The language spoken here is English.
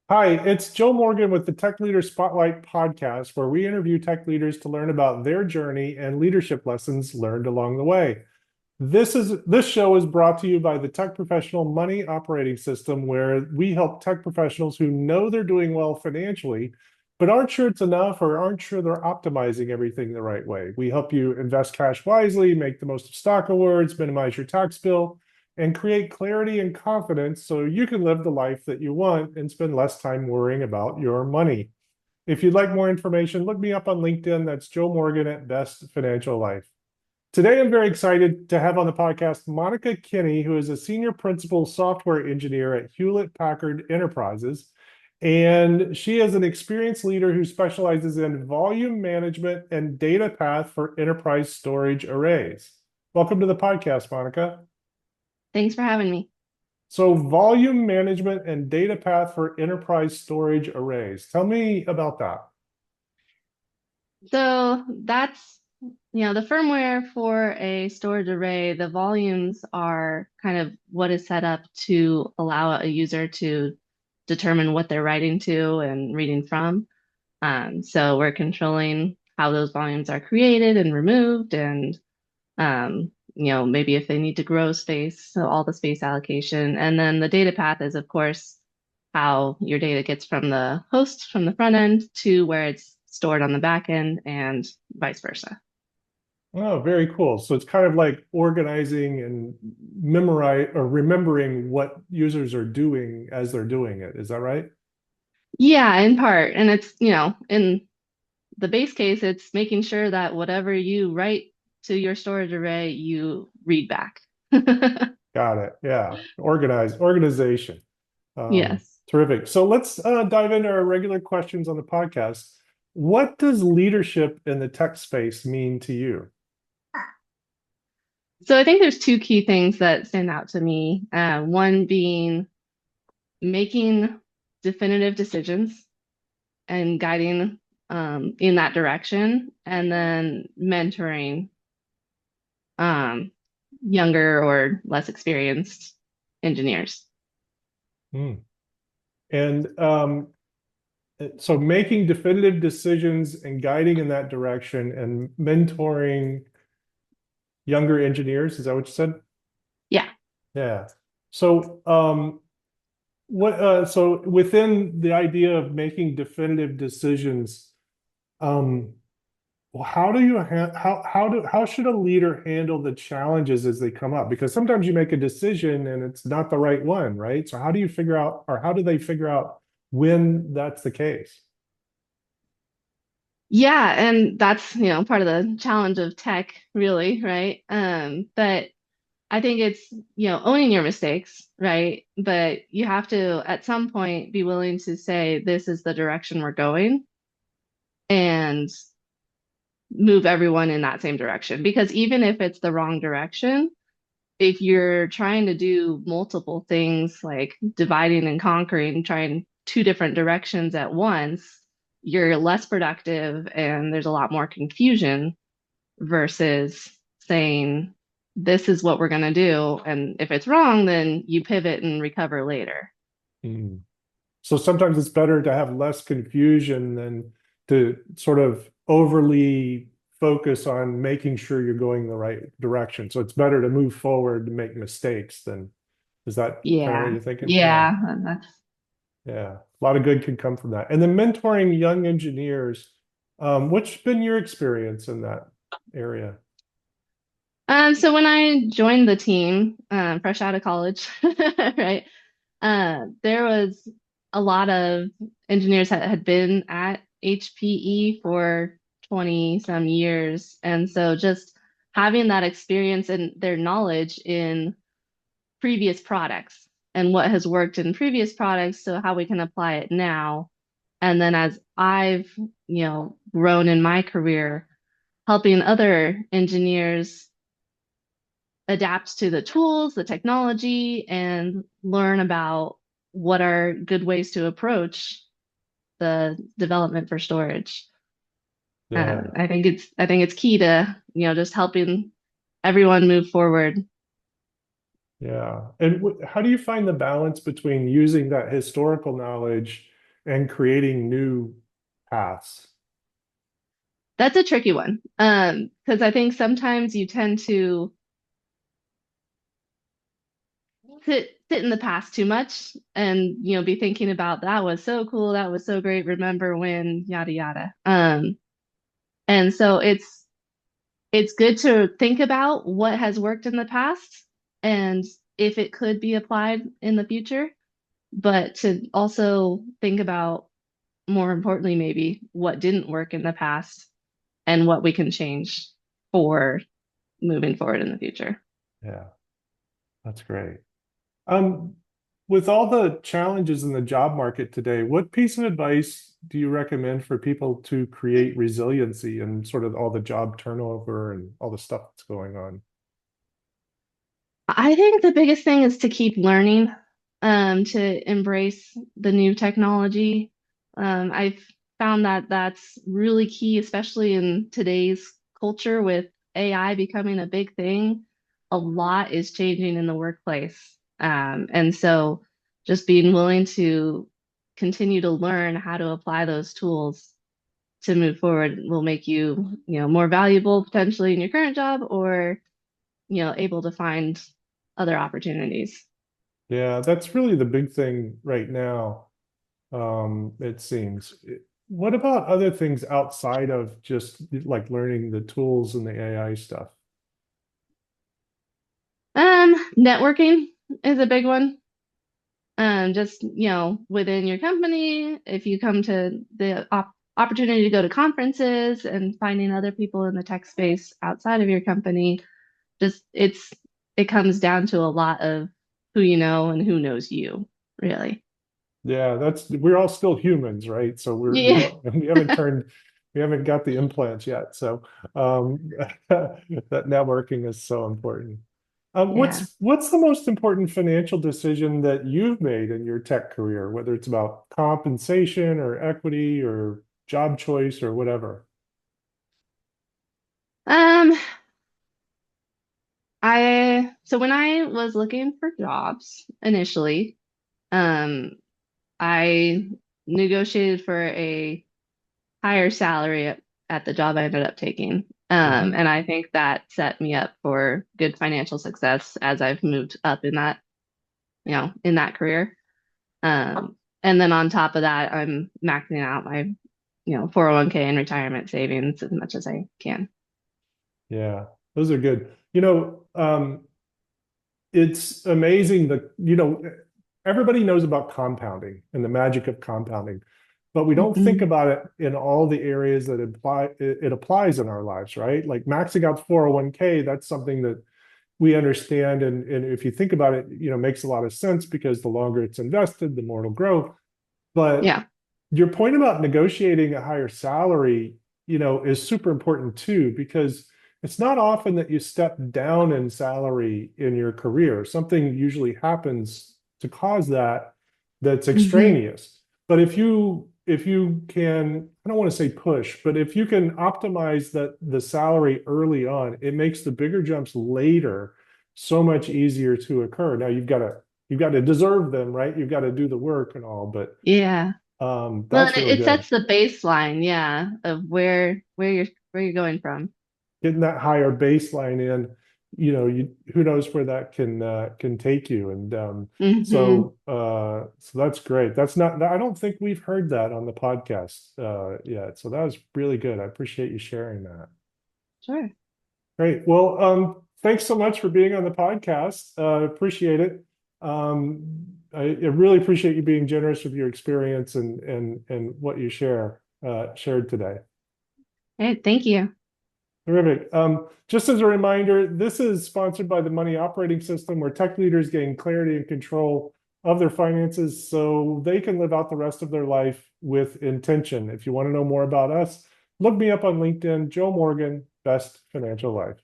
Hi, it's Joe Morgan with the Tech Leader Spotlight podcast, where we interview tech leaders to learn about their journey and leadership lessons learned along the way. This show is brought to you by the Tech Professional Money Operating System, where we help tech professionals who know they're doing well financially, but aren't sure it's enough or aren't sure they're optimizing everything the right way. We help you invest cash wisely, make the most of stock awards, minimize your tax bill, and create clarity and confidence so you can live the life that you want and spend less time worrying about your money. If you'd like more information, look me up on LinkedIn. That's Joe Morgan at Best Financial Life. Today, I'm very excited to have on the podcast Monica Kinney, who is a senior principal software engineer at Hewlett Packard Enterprises. And she is an experienced leader who specializes in volume management and data path for enterprise storage arrays. Welcome to the podcast, Monica. Thanks for having me. So, volume management and data path for enterprise storage arrays. Tell me about that. So that's, the firmware for a storage array, the volumes are kind of what is set up to allow a user to determine what they're writing to and reading from. So we're controlling how those volumes are created and removed and, maybe if they need to grow space, so all the space allocation. And then the data path is, of course, how your data gets from the host from the front end to where it's stored on the back end and vice versa. Oh, very cool. So it's kind of like organizing and memorize or remembering what users are doing as they're doing it. Is that right? Yeah, in part. And it's, in the base case, it's making sure that whatever you write to your storage array, you read back. Got it. Yeah. Organization. Yes. Terrific. So let's dive into our regular questions on the podcast. What does leadership in the tech space mean to you? So I think there's two key things that stand out to me. One being making definitive decisions and guiding in that direction, and then mentoring um, younger or less experienced engineers. Hmm. And so making definitive decisions and guiding in that direction and mentoring younger engineers, is that what you said? Yeah. Yeah. So so within the idea of making definitive decisions, um, well, how do you how should a leader handle the challenges as they come up? Because sometimes you make a decision and it's not the right one, right? So how do you figure out, or how do they figure out when that's the case? Yeah, and that's, part of the challenge of tech, really, right? But I think it's, owning your mistakes, right? But you have to, at some point, be willing to say, this is the direction we're going and move everyone in that same direction. Because even if it's the wrong direction, if you're trying to do multiple things like dividing and conquering, trying two different directions at once, you're less productive and there's a lot more confusion versus saying, this is what we're going to do. And if it's wrong, then you pivot and recover later. Mm. So sometimes it's better to have less confusion than to sort of overly focus on making sure you're going the right direction. So it's better to move forward to make mistakes than, is that kind of what Yeah. you're thinking? Yeah. Yeah. That's Yeah. A lot of good can come from that. And then mentoring young engineers, what's been your experience in that area? so when I joined the team, fresh out of college, right? There was a lot of engineers that had been at HPE for 20 some years. And so just having that experience and their knowledge in previous products and what has worked in previous products, so how we can apply it now. And then as I've, grown in my career, helping other engineers adapt to the tools, the technology, and learn about what are good ways to approach the development for storage. Yeah. I think it's key to, just helping everyone move forward. Yeah. And how do you find the balance between using that historical knowledge and creating new paths? That's a tricky one. Because I think sometimes you tend to sit in the past too much and be thinking about that was so cool, that was so great, remember when, yada yada. And so it's good to think about what has worked in the past and if it could be applied in the future, but to also think about, more importantly, maybe what didn't work in the past and what we can change for moving forward in the future. Yeah, that's great. Um, with all the challenges in the job market today, what piece of advice do you recommend for people to create resiliency and sort of all the job turnover and all the stuff that's going on? I think the biggest thing is to keep learning, to embrace the new technology. I've found that that's really key, especially in today's culture with AI becoming a big thing. A lot is changing in the workplace. And so just being willing to continue to learn how to apply those tools to move forward will make you, more valuable potentially in your current job or able to find other opportunities. Yeah, that's really the big thing right now, it seems. What about other things outside of just like learning the tools and the AI stuff? Networking is a big one. Just, within your company, if you come to the opportunity to go to conferences and finding other people in the tech space outside of your company, just it comes down to a lot of who you know and who knows you, really. Yeah, that's we're all still humans, right? So we Yeah. don't we haven't got the implants yet. So that networking is so important. Yeah. What's the most important financial decision that you've made in your tech career, whether it's about compensation or equity or job choice or whatever? Um, so when I was looking for jobs initially, um, I negotiated for a higher salary at the job I ended up taking. Hmm. And I think that set me up for good financial success as I've moved up in that career. And then on top of that, I'm maxing out my, 401k and retirement savings as much as I can. Yeah, those are good. It's amazing that, everybody knows about compounding and the magic of compounding, but we don't think Hmm. about it in all the areas that it applies in our lives, right? Like maxing out 401k, that's something that we understand. And if you think about it, makes a lot of sense because the longer it's invested, the more it'll grow. But Yeah. your point about negotiating a higher salary, is super important too, because it's not often that you step down in salary in your career. Something usually happens to cause that that's Hmm. extraneous. But if you can, I don't want to say push, but if you can optimize the salary early on, it makes the bigger jumps later so much easier to occur. Now you've got to deserve them, right? You've got to do the work and all, but Yeah. Well, and that's really it good. sets the baseline, yeah, of where you're going from. Getting that higher baseline in, you who knows where that can take you. And Hmm. so that's great. That's not I don't think we've heard that on the podcast yet. So that was really good. I appreciate you sharing that. Sure. Great. Well, thanks so much for being on the podcast. Appreciate it. I really appreciate you being generous with your experience and what you shared today. Hey, thank you. Terrific. Just as a reminder, this is sponsored by the Money Operating System, where tech leaders gain clarity and control of their finances so they can live out the rest of their life with intention. If you want to know more about us, look me up on LinkedIn, Joe Morgan, Best Financial Life.